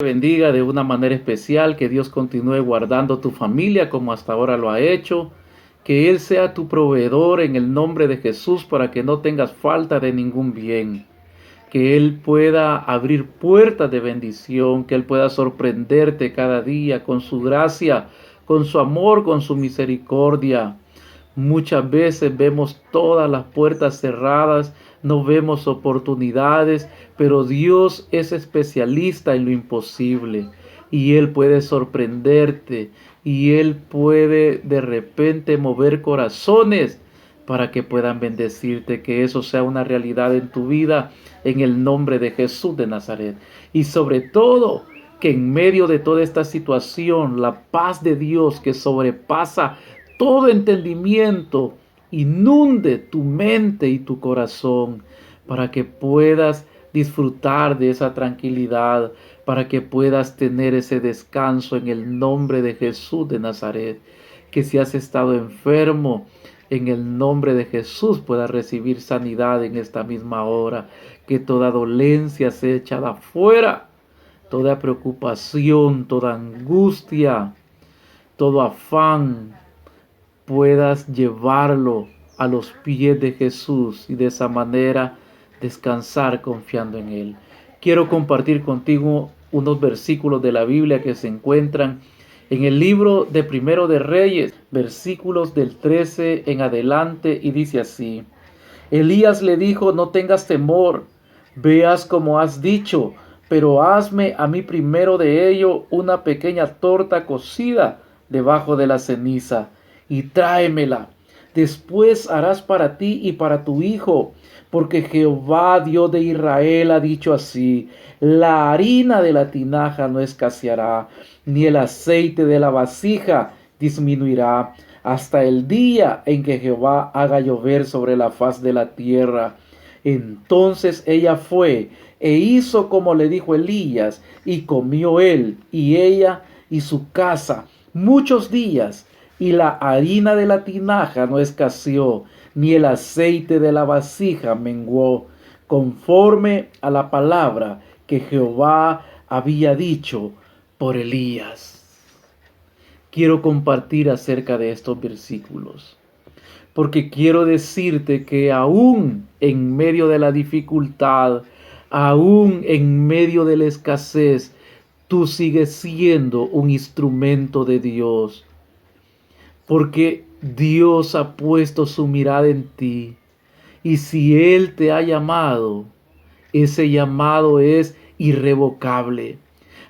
Bendiga de una manera especial, que Dios continúe guardando tu familia como hasta ahora lo ha hecho, que Él sea tu proveedor en el nombre de Jesús para que no tengas falta de ningún bien, que Él pueda abrir puertas de bendición, que Él pueda sorprenderte cada día con su gracia, con su amor, con su misericordia. Muchas veces vemos todas las puertas cerradas, no vemos oportunidades, pero Dios es especialista en lo imposible y Él puede sorprenderte y Él puede de repente mover corazones para que puedan bendecirte, que eso sea una realidad en tu vida en el nombre de Jesús de Nazaret. Y sobre todo, que en medio de toda esta situación, la paz de Dios que sobrepasa todo entendimiento, inunde tu mente y tu corazón para que puedas disfrutar de esa tranquilidad, para que puedas tener ese descanso en el nombre de Jesús de Nazaret. Que si has estado enfermo, en el nombre de Jesús puedas recibir sanidad en esta misma hora. Que toda dolencia sea echada fuera, toda preocupación, toda angustia, todo afán, puedas llevarlo a los pies de Jesús y de esa manera descansar confiando en Él. Quiero compartir contigo unos versículos de la Biblia que se encuentran en el libro de Primero de Reyes, versículos del 13 en adelante, y dice así: Elías le dijo: no tengas temor, veas como has dicho, pero hazme a mí primero de ello una pequeña torta cocida debajo de la ceniza, y tráemela. Después harás para ti y para tu hijo, porque Jehová, Dios de Israel, ha dicho así: la harina de la tinaja no escaseará, ni el aceite de la vasija disminuirá, hasta el día en que Jehová haga llover sobre la faz de la tierra. Entonces ella fue e hizo como le dijo Elías, y comió él y ella y su casa muchos días, y la harina de la tinaja no escaseó, ni el aceite de la vasija menguó, conforme a la palabra que Jehová había dicho por Elías. Quiero compartir acerca de estos versículos, porque quiero decirte que aún en medio de la dificultad, aún en medio de la escasez, tú sigues siendo un instrumento de Dios, porque Dios ha puesto su mirada en ti. Y si Él te ha llamado, ese llamado es irrevocable.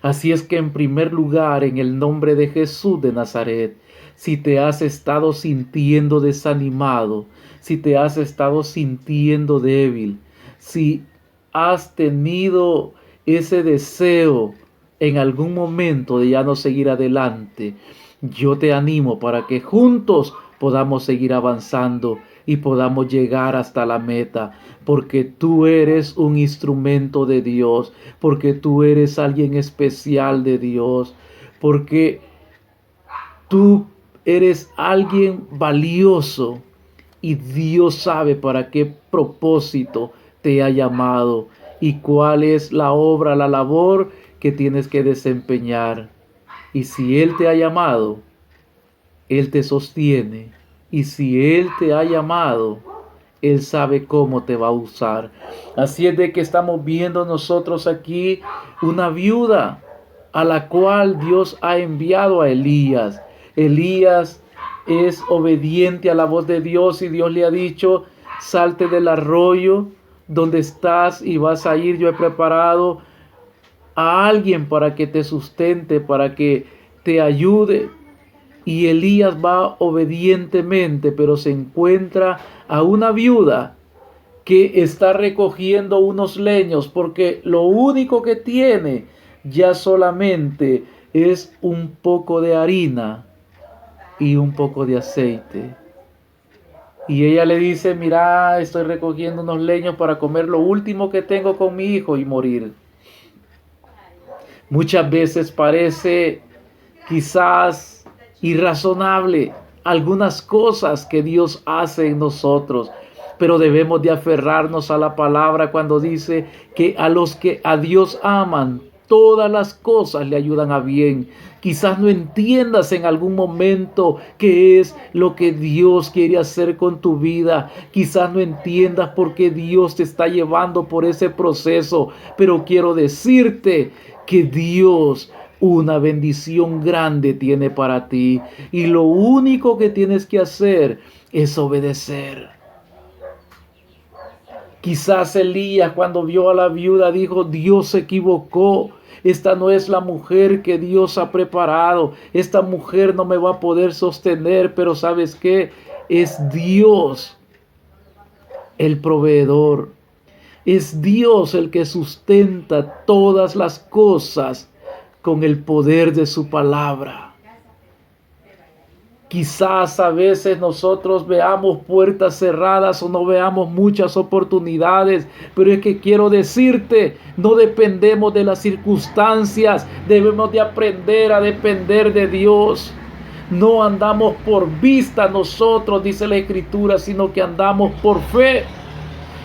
Así es que en primer lugar, en el nombre de Jesús de Nazaret, si te has estado sintiendo desanimado, si te has estado sintiendo débil, si has tenido ese deseo en algún momento de ya no seguir adelante, yo te animo para que juntos podamos seguir avanzando y podamos llegar hasta la meta, porque tú eres un instrumento de Dios, porque tú eres alguien especial de Dios, porque tú eres alguien valioso y Dios sabe para qué propósito te ha llamado y cuál es la obra, la labor que tienes que desempeñar. Y si Él te ha llamado, Él te sostiene. Y si Él te ha llamado, Él sabe cómo te va a usar. Así es de que estamos viendo nosotros aquí una viuda a la cual Dios ha enviado a Elías. Elías es obediente a la voz de Dios y Dios le ha dicho: salte del arroyo donde estás y vas a ir. Yo he preparado a alguien para que te sustente, para que te ayude. Y Elías va obedientemente, pero se encuentra a una viuda que está recogiendo unos leños, porque lo único que tiene ya solamente es un poco de harina y un poco de aceite. Y ella le dice: mira, estoy recogiendo unos leños para comer lo último que tengo con mi hijo y morir. Muchas veces parece quizás irrazonable algunas cosas que Dios hace en nosotros, pero debemos de aferrarnos a la palabra cuando dice que a los que a Dios aman, todas las cosas le ayudan a bien. Quizás no entiendas en algún momento qué es lo que Dios quiere hacer con tu vida. Quizás no entiendas por qué Dios te está llevando por ese proceso. Pero quiero decirte que Dios una bendición grande tiene para ti. Y lo único que tienes que hacer es obedecer. Quizás Elías, cuando vio a la viuda, dijo: Dios se equivocó. Esta no es la mujer que Dios ha preparado. Esta mujer no me va a poder sostener. Pero ¿sabes qué? Es Dios el proveedor. Es Dios el que sustenta todas las cosas con el poder de su palabra. Quizás a veces nosotros veamos puertas cerradas o no veamos muchas oportunidades, pero es que quiero decirte, no dependemos de las circunstancias, debemos de aprender a depender de Dios. No andamos por vista nosotros, dice la Escritura, sino que andamos por fe.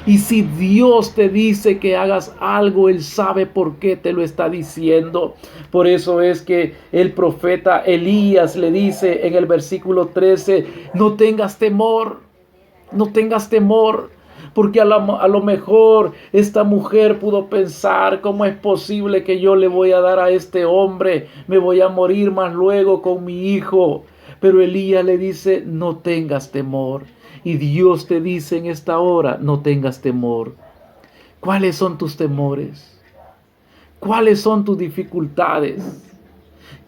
Y si Dios te dice que hagas algo, Él sabe por qué te lo está diciendo. Por eso es que el profeta Elías le dice en el versículo 13, no tengas temor, no tengas temor. Porque a lo mejor esta mujer pudo pensar: ¿cómo es posible que yo le voy a dar a este hombre? Me voy a morir más luego con mi hijo. Pero Elías le dice: no tengas temor. Y Dios te dice en esta hora: no tengas temor. ¿Cuáles son tus temores? ¿Cuáles son tus dificultades?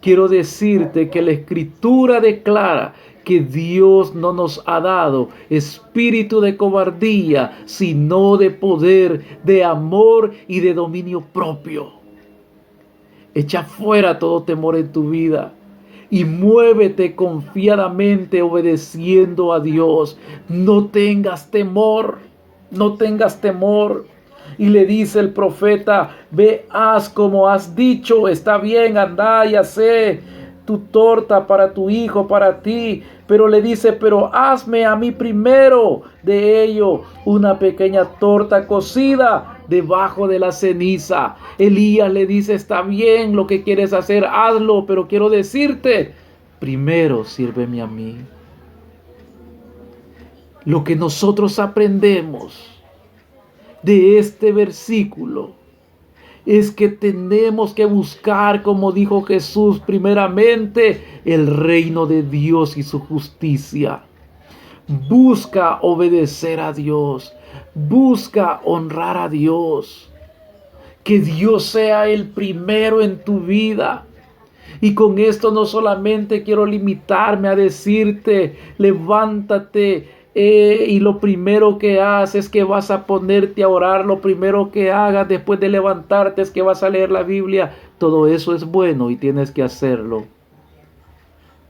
Quiero decirte que la Escritura declara que Dios no nos ha dado espíritu de cobardía, sino de poder, de amor y de dominio propio. Echa fuera todo temor en tu vida y muévete confiadamente obedeciendo a Dios. No tengas temor, no tengas temor. Y le dice el profeta: ve, haz como has dicho, está bien, anda y hacé tu torta para tu hijo, para ti. Pero le dice: pero hazme a mí primero de ello una pequeña torta cocida debajo de la ceniza. Elías le dice: está bien lo que quieres hacer, hazlo, pero quiero decirte, primero sírveme a mí. Lo que nosotros aprendemos de este versículo es que tenemos que buscar, como dijo Jesús, primeramente el reino de Dios y su justicia. Busca obedecer a Dios, busca honrar a Dios, que Dios sea el primero en tu vida. Y con esto no solamente quiero limitarme a decirte: levántate, y lo primero que haces es que vas a ponerte a orar. Lo primero que hagas después de levantarte es que vas a leer la Biblia. Todo eso es bueno y tienes que hacerlo.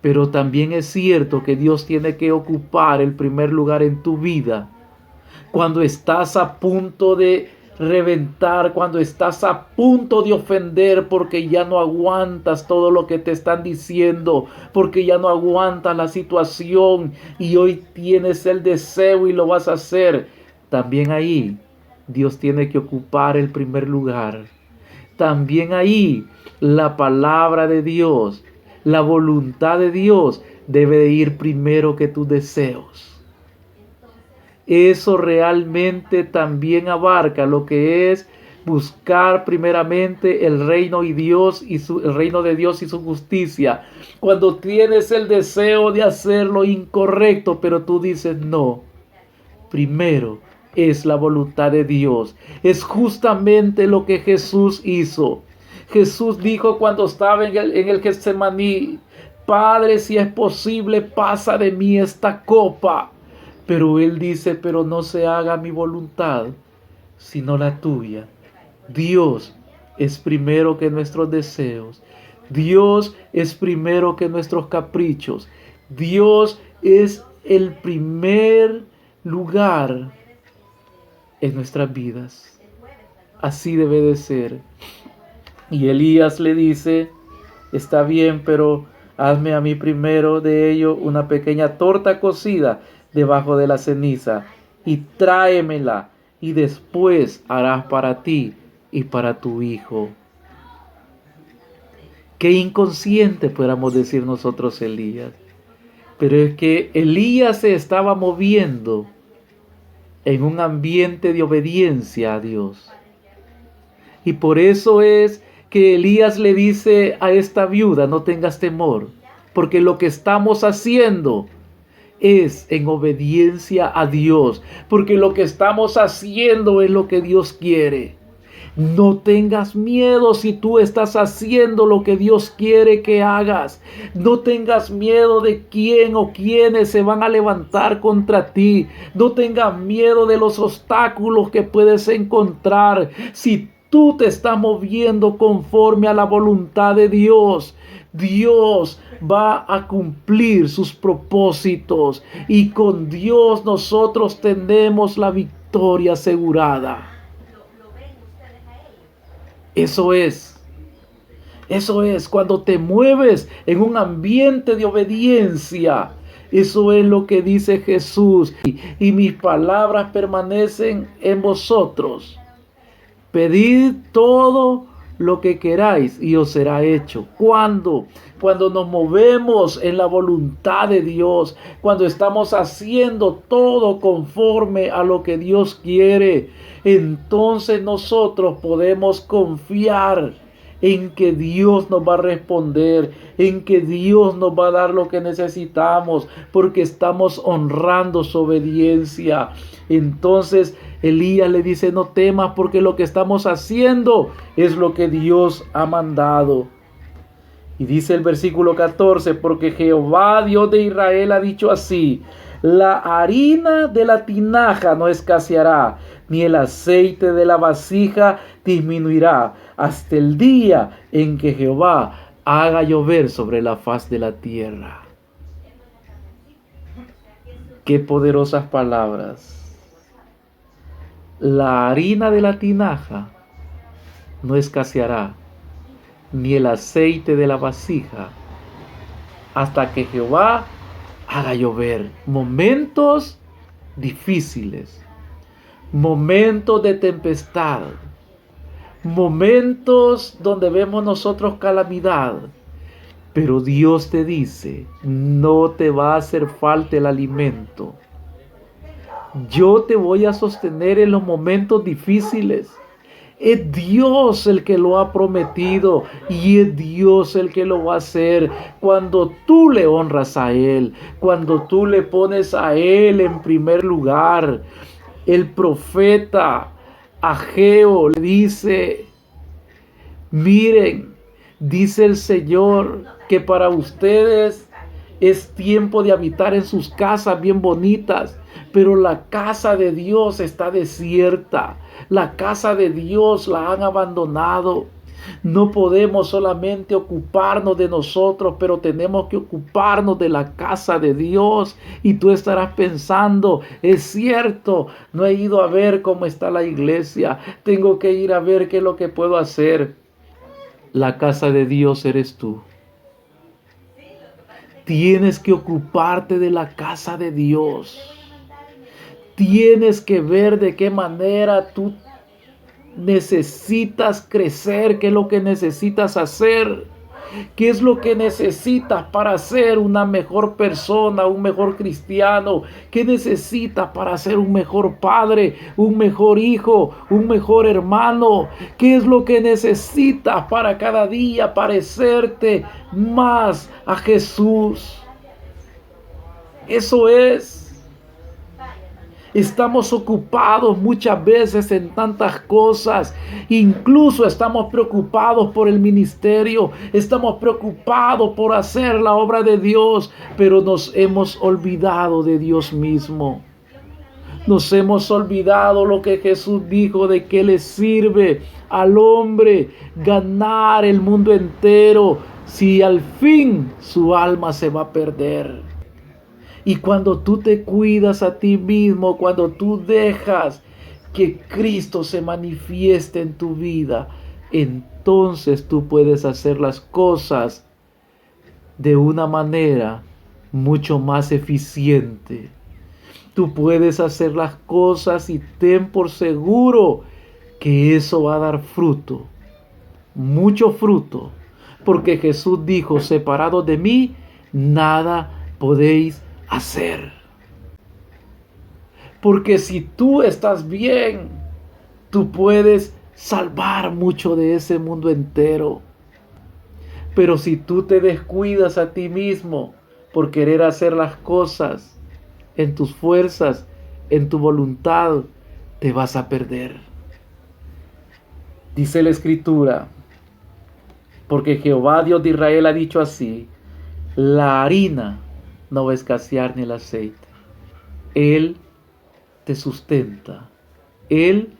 Pero también es cierto que Dios tiene que ocupar el primer lugar en tu vida. Cuando estás a punto de reventar, cuando estás a punto de ofender porque ya no aguantas todo lo que te están diciendo, porque ya no aguantas la situación y hoy tienes el deseo y lo vas a hacer, también ahí Dios tiene que ocupar el primer lugar. También ahí la palabra de Dios, la voluntad de Dios debe de ir primero que tus deseos. Eso realmente también abarca lo que es buscar primeramente el reino y el reino de Dios y su justicia. Cuando tienes el deseo de hacer lo incorrecto, pero tú dices no, primero es la voluntad de Dios. Es justamente lo que Jesús hizo. Jesús dijo cuando estaba en el Getsemaní: Padre, si es posible, pasa de mí esta copa. Pero Él dice: pero no se haga mi voluntad, sino la tuya. Dios es primero que nuestros deseos. Dios es primero que nuestros caprichos. Dios es el primer lugar en nuestras vidas. Así debe de ser. Y Elías le dice: está bien, pero hazme a mí primero de ello una pequeña torta cocida debajo de la ceniza y tráemela, y después harás para ti y para tu hijo. Qué inconsciente podríamos decir nosotros Elías. Pero es que Elías se estaba moviendo en un ambiente de obediencia a Dios. Y por eso es que Elías le dice a esta viuda, no tengas temor, porque lo que estamos haciendo es en obediencia a Dios, porque lo que estamos haciendo es lo que Dios quiere. No tengas miedo si tú estás haciendo lo que Dios quiere que hagas. No tengas miedo de quién o quiénes se van a levantar contra ti. No tengas miedo de los obstáculos que puedes encontrar. Si tú te estás moviendo conforme a la voluntad de Dios, Dios va a cumplir sus propósitos. Y con Dios nosotros tenemos la victoria asegurada. Eso es cuando te mueves en un ambiente de obediencia. Eso es lo que dice Jesús. Y mis palabras permanecen en vosotros. Pedid todo lo que queráis y os será hecho. Cuando nos movemos en la voluntad de Dios, cuando estamos haciendo todo conforme a lo que Dios quiere, entonces nosotros podemos confiar en que Dios nos va a responder, en que Dios nos va a dar lo que necesitamos, porque estamos honrando su obediencia. Entonces Elías le dice, no temas, porque lo que estamos haciendo es lo que Dios ha mandado. Y dice el versículo 14, porque Jehová, Dios de Israel, ha dicho así: la harina de la tinaja no escaseará, ni el aceite de la vasija disminuirá, hasta el día en que Jehová haga llover sobre la faz de la tierra. Qué poderosas palabras. La harina de la tinaja no escaseará, ni el aceite de la vasija, hasta que Jehová haga llover. Momentos difíciles, momentos de tempestad, momentos donde vemos nosotros calamidad, pero Dios te dice, no te va a hacer falta el alimento. Yo te voy a sostener en los momentos difíciles. Es Dios el que lo ha prometido y es Dios el que lo va a hacer cuando tú le honras a Él, cuando tú le pones a Él en primer lugar. El profeta Ageo le dice, miren, dice el Señor que para ustedes es tiempo de habitar en sus casas bien bonitas, pero la casa de Dios está desierta. La casa de Dios la han abandonado. No podemos solamente ocuparnos de nosotros, pero tenemos que ocuparnos de la casa de Dios. Y tú estarás pensando, es cierto, no he ido a ver cómo está la iglesia. Tengo que ir a ver qué es lo que puedo hacer. La casa de Dios eres tú. Tienes que ocuparte de la casa de Dios. Tienes que ver de qué manera tú necesitas crecer, qué es lo que necesitas hacer, qué es lo que necesitas para ser una mejor persona, un mejor cristiano, qué necesitas para ser un mejor padre, un mejor hijo, un mejor hermano, qué es lo que necesitas para cada día parecerte más a Jesús. Eso es. Estamos ocupados muchas veces en tantas cosas. Incluso estamos preocupados por el ministerio. Estamos preocupados por hacer la obra de Dios. Pero nos hemos olvidado de Dios mismo. Nos hemos olvidado lo que Jesús dijo, de que le sirve al hombre ganar el mundo entero si al fin su alma se va a perder. Y cuando tú te cuidas a ti mismo, cuando tú dejas que Cristo se manifieste en tu vida, entonces tú puedes hacer las cosas de una manera mucho más eficiente. Tú puedes hacer las cosas y ten por seguro que eso va a dar fruto, mucho fruto. porque Jesús dijo, separados de mí, nada podéis hacer. Porque si tú estás bien, tú puedes salvar mucho de ese mundo entero. Pero si tú te descuidas a ti mismo por querer hacer las cosas en tus fuerzas, en tu voluntad, te vas a perder. Dice la Escritura, porque Jehová Dios de Israel ha dicho así, la harina no va a escasear ni el aceite. Él te sustenta, Él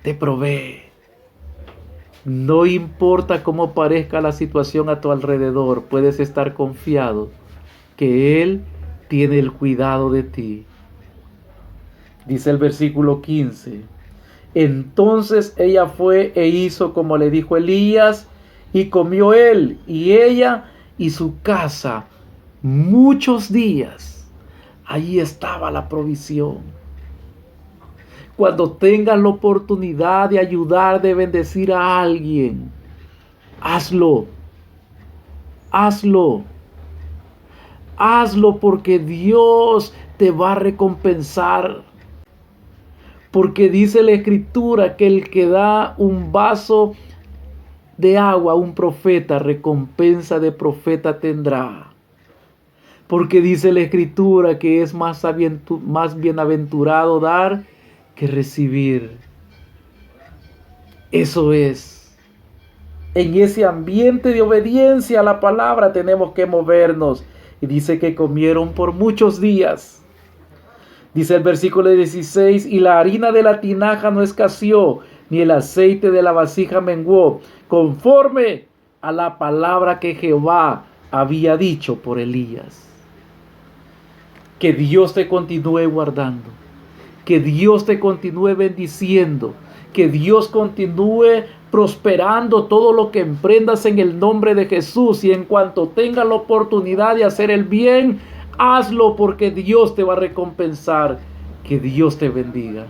te provee. No importa cómo parezca la situación a tu alrededor, puedes estar confiado que Él tiene el cuidado de ti. Dice el versículo 15, entonces ella fue e hizo como le dijo Elías, y comió él y ella y su casa muchos días. Ahí estaba la provisión. Cuando tengas la oportunidad de ayudar, de bendecir a alguien, hazlo. Hazlo. Hazlo porque Dios te va a recompensar. Porque dice la Escritura que el que da un vaso de agua a un profeta, recompensa de profeta tendrá. Porque dice la Escritura que es más bienaventurado dar que recibir. Eso es. En ese ambiente de obediencia a la palabra tenemos que movernos. Y dice que comieron por muchos días. Dice el versículo 16, y la harina de la tinaja no escaseó, ni el aceite de la vasija menguó, conforme a la palabra que Jehová había dicho por Elías. Que Dios te continúe guardando, que Dios te continúe bendiciendo, que Dios continúe prosperando todo lo que emprendas en el nombre de Jesús, y en cuanto tengas la oportunidad de hacer el bien, hazlo porque Dios te va a recompensar. Que Dios te bendiga.